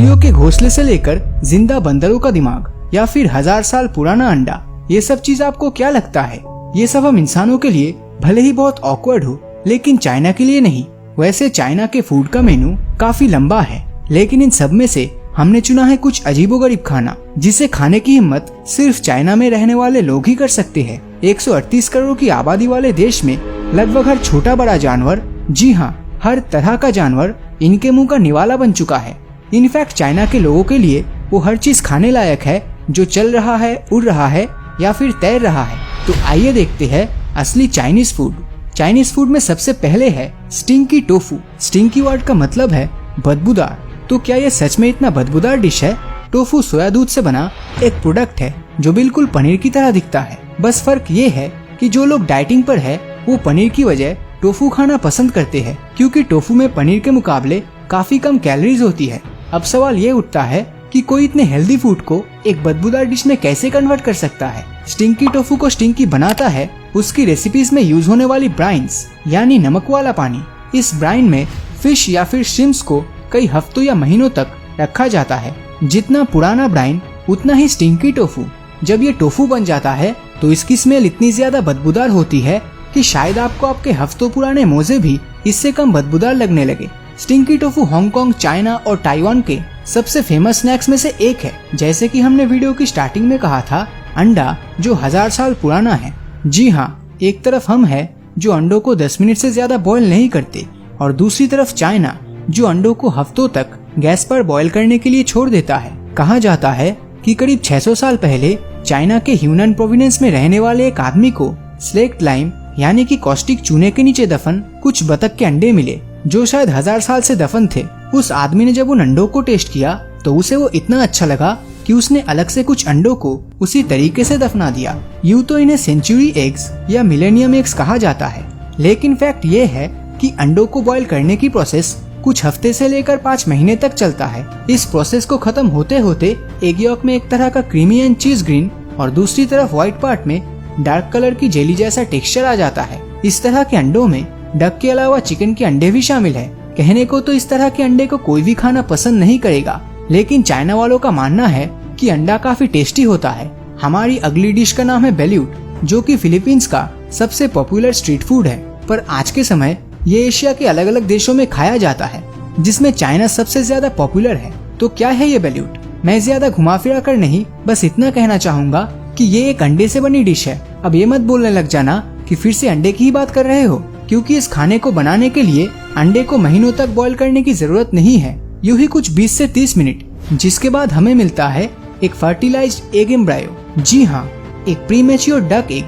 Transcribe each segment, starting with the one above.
चिड़ियों के घोंसले से लेकर जिंदा बंदरों का दिमाग या फिर 1000 साल पुराना अंडा, ये सब चीज आपको क्या लगता है? ये सब हम इंसानों के लिए भले ही बहुत ऑकवर्ड हो, लेकिन चाइना के लिए नहीं। वैसे चाइना के फूड का मेनू काफी लंबा है, लेकिन इन सब में से हमने चुना है कुछ अजीबोगरीब खाना जिसे खाने की हिम्मत सिर्फ चाइना में रहने वाले लोग ही कर सकते हैं। 138 करोड़ की आबादी वाले देश में लगभग हर छोटा बड़ा जानवर, जी हाँ, हर तरह का जानवर इनके मुंह का निवाला बन चुका है। इनफैक्ट चाइना के लोगों के लिए वो हर चीज खाने लायक है जो चल रहा है, उड़ रहा है या फिर तैर रहा है। तो आइए देखते हैं असली चाइनीज फूड। चाइनीज फूड में सबसे पहले है स्टिंकी टोफू। स्टिंकी वर्ड का मतलब है बदबूदार। तो क्या ये सच में इतना बदबूदार डिश है? टोफू सोया दूध से बना एक प्रोडक्ट है जो बिल्कुल पनीर की तरह दिखता है। बस फर्क ये है कि जो लोग डाइटिंग पर है वो पनीर की वजह टोफू खाना पसंद करते हैं, क्योंकि टोफू में पनीर के मुकाबले काफी कम कैलोरीज होती है। अब सवाल ये उठता है कि कोई इतने हेल्दी फूड को एक बदबूदार डिश में कैसे कन्वर्ट कर सकता है? स्टिंकी टोफू को स्टिंकी बनाता है उसकी रेसिपीज में यूज होने वाली ब्राइन्स, यानी नमक वाला पानी। इस ब्राइन में फिश या फिर श्रिम्प्स को कई हफ्तों या महीनों तक रखा जाता है। जितना पुराना ब्राइन उतना ही स्टिंकी टोफू। जब ये टोफू बन जाता है तो इसकी स्मेल इतनी ज्यादा बदबूदार होती है कि शायद आपको आपके हफ्तों पुराने मोजे भी इससे कम बदबूदार लगने लगे। स्टिंकी टोफू हांगकांग, चाइना और ताइवान के सबसे फेमस स्नैक्स में से एक है। जैसे कि हमने वीडियो की स्टार्टिंग में कहा था, अंडा जो 1000 साल पुराना है। जी हाँ, एक तरफ हम है जो अंडों को 10 मिनट से ज्यादा बॉईल नहीं करते और दूसरी तरफ चाइना जो अंडों को हफ्तों तक गैस पर बॉईल करने के लिए छोड़ देता है। कहा जाता है कि करीब 600 साल पहले चाइना के ह्यूनन प्रोविंस में रहने वाले एक आदमी को स्लेक्ट लाइम यानी कि कॉस्टिक चूने के नीचे दफन कुछ बतख के अंडे मिले जो शायद 1000 साल से दफन थे। उस आदमी ने जब उन अंडों को टेस्ट किया तो उसे वो इतना अच्छा लगा कि उसने अलग से कुछ अंडों को उसी तरीके से दफना दिया। यूं तो इन्हें सेंचुरी एग्स या मिलेनियम एग्स कहा जाता है, लेकिन फैक्ट ये है कि अंडों को बॉईल करने की प्रोसेस कुछ हफ्ते से लेकर 5 महीने तक चलता है। इस प्रोसेस को खत्म होते होते एग यॉक में एक तरह का क्रीमी एंड चीज ग्रीन और दूसरी तरफ व्हाइट पार्ट में डार्क कलर की जेली जैसा टेक्सचर आ जाता है। इस तरह के अंडों में डक के अलावा चिकन के अंडे भी शामिल है। कहने को तो इस तरह के अंडे को कोई भी खाना पसंद नहीं करेगा, लेकिन चाइना वालों का मानना है कि अंडा काफी टेस्टी होता है। हमारी अगली डिश का नाम है बेल्यूट, जो कि फिलीपींस का सबसे पॉपुलर स्ट्रीट फूड है, पर आज के समय ये एशिया के अलग अलग देशों में खाया जाता है, जिसमें चाइना सबसे ज्यादा पॉपुलर है। तो क्या है ये बेल्यूट? मैं ज्यादा घुमा फिरा कर नहीं, बस इतना कहना चाहूंगा कि ये एक अंडे से बनी डिश है। अब ये मत बोलने लग जाना कि फिर से अंडे की ही बात कर रहे हो, क्योंकि इस खाने को बनाने के लिए अंडे को महीनों तक बॉईल करने की जरूरत नहीं है, यूं ही कुछ 20 से 30 मिनट, जिसके बाद हमें मिलता है एक फर्टिलाइज्ड एग एम्ब्रायो। जी हाँ, एक प्रीमेच्योर डक एग,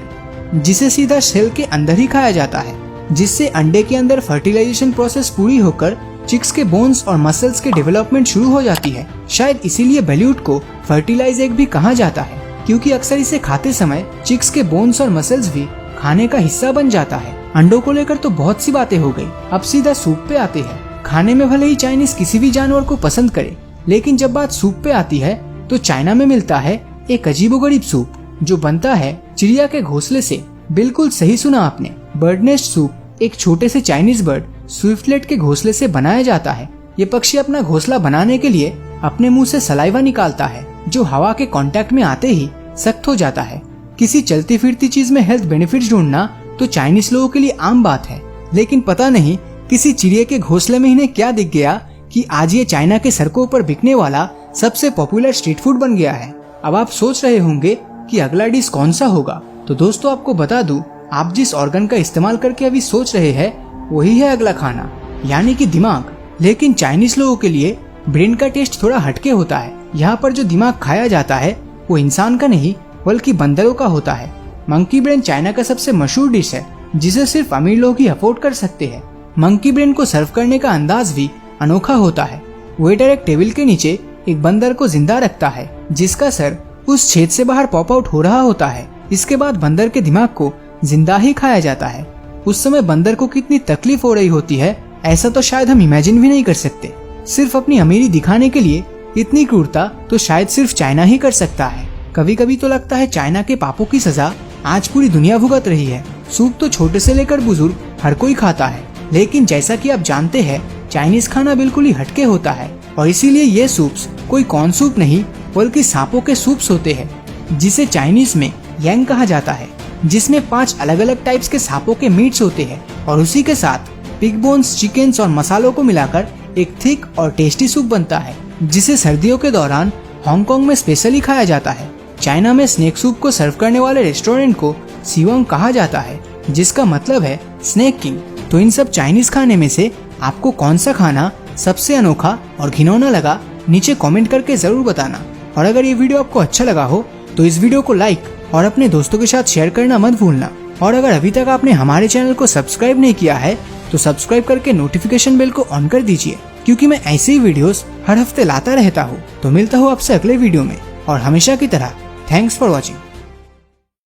जिसे सीधा सेल के अंदर ही खाया जाता है, जिससे अंडे के अंदर फर्टिलाइजेशन प्रोसेस पूरी होकर चिक्स के बोन्स और मसल्स के डेवलपमेंट शुरू हो जाती है। शायद इसीलिए बेल्यूट को फर्टिलाइज एग भी कहा जाता है, क्योंकि अक्सर इसे खाते समय चिक्स के बोन्स और मसल्स भी खाने का हिस्सा बन जाता है। अंडों को लेकर तो बहुत सी बातें हो गई, अब सीधा सूप पे आते हैं। खाने में भले ही चाइनीज किसी भी जानवर को पसंद करे, लेकिन जब बात सूप पे आती है तो चाइना में मिलता है एक अजीबोगरीब सूप जो बनता है चिड़िया के घोंसले से। बिल्कुल सही सुना आपने, बर्ड नेस्ट सूप एक छोटे से चाइनीज बर्ड स्विफ्टलेट के घोंसले से बनाया जाता है। ये पक्षी अपना घोंसला बनाने के लिए अपने मुंह से सलाइवा निकालता है, जो हवा के कांटेक्ट में आते ही सख्त हो जाता है। किसी चलती फिरती चीज में हेल्थ बेनिफिट्स ढूंढना तो चाइनीज लोगों के लिए आम बात है, लेकिन पता नहीं किसी चिड़िया के घोंसले में इन्हें क्या दिख गया कि आज ये चाइना के सड़कों पर बिकने वाला सबसे पॉपुलर स्ट्रीट फूड बन गया है। अब आप सोच रहे होंगे कि अगला डिश कौन सा होगा, तो दोस्तों आपको बता दूं, आप जिस ऑर्गन का इस्तेमाल करके अभी सोच रहे हैं वही है अगला खाना, यानी कि दिमाग। लेकिन चाइनीज लोगों के लिए ब्रेन का टेस्ट थोड़ा हटके होता है। यहाँ पर जो दिमाग खाया जाता है वो इंसान का नहीं बल्कि बंदरों का होता है। मंकी ब्रेन चाइना का सबसे मशहूर डिश है, जिसे सिर्फ अमीर लोग ही अफोर्ड कर सकते हैं। मंकी ब्रेन को सर्व करने का अंदाज भी अनोखा होता है। वेटर एक टेबल के नीचे एक बंदर को जिंदा रखता है, जिसका सर उस छेद से बाहर पॉप आउट हो रहा होता है। इसके बाद बंदर के दिमाग को जिंदा ही खाया जाता है। उस समय बंदर को कितनी तकलीफ हो रही होती है, ऐसा तो शायद हम इमेजिन भी नहीं कर सकते। सिर्फ अपनी अमीरी दिखाने के लिए इतनी क्रूरता तो शायद सिर्फ चाइना ही कर सकता है। कभी कभी तो लगता है चाइना के पापों की सजा आज पूरी दुनिया भुगत रही है। सूप तो छोटे से लेकर बुजुर्ग हर कोई खाता है, लेकिन जैसा कि आप जानते हैं चाइनीज खाना बिल्कुल ही हटके होता है। और इसीलिए ये सूप्स कोई कॉर्न सूप नहीं बल्कि सांपों के सूप्स होते हैं, जिसे चाइनीज में यांग कहा जाता है, जिसमें 5 अलग अलग टाइप्स के सांपों के मीट्स होते हैं और उसी के साथ पिग बोन्स, चिकन्स और मसालों को मिलाकर एक थिक और टेस्टी सूप बनता है, जिसे सर्दियों के दौरान हांगकांग में स्पेशली खाया जाता है। चाइना में स्नेक सूप को सर्व करने वाले रेस्टोरेंट को सीवांग कहा जाता है, जिसका मतलब है स्नेक किंग। तो इन सब चाइनीज खाने में से आपको कौन सा खाना सबसे अनोखा और घिनौना लगा, नीचे कमेंट करके जरूर बताना। और अगर ये वीडियो आपको अच्छा लगा हो तो इस वीडियो को लाइक और अपने दोस्तों के साथ शेयर करना मत भूलना। और अगर अभी तक आपने हमारे चैनल को सब्सक्राइब नहीं किया है तो सब्सक्राइब करके नोटिफिकेशन बेल को ऑन कर दीजिए, क्योंकि मैं ऐसे ही वीडियोस हर हफ्ते लाता रहता हूँ। तो मिलता हूँ आपसे अगले वीडियो में, और हमेशा की तरह थैंक्स फॉर वॉचिंग।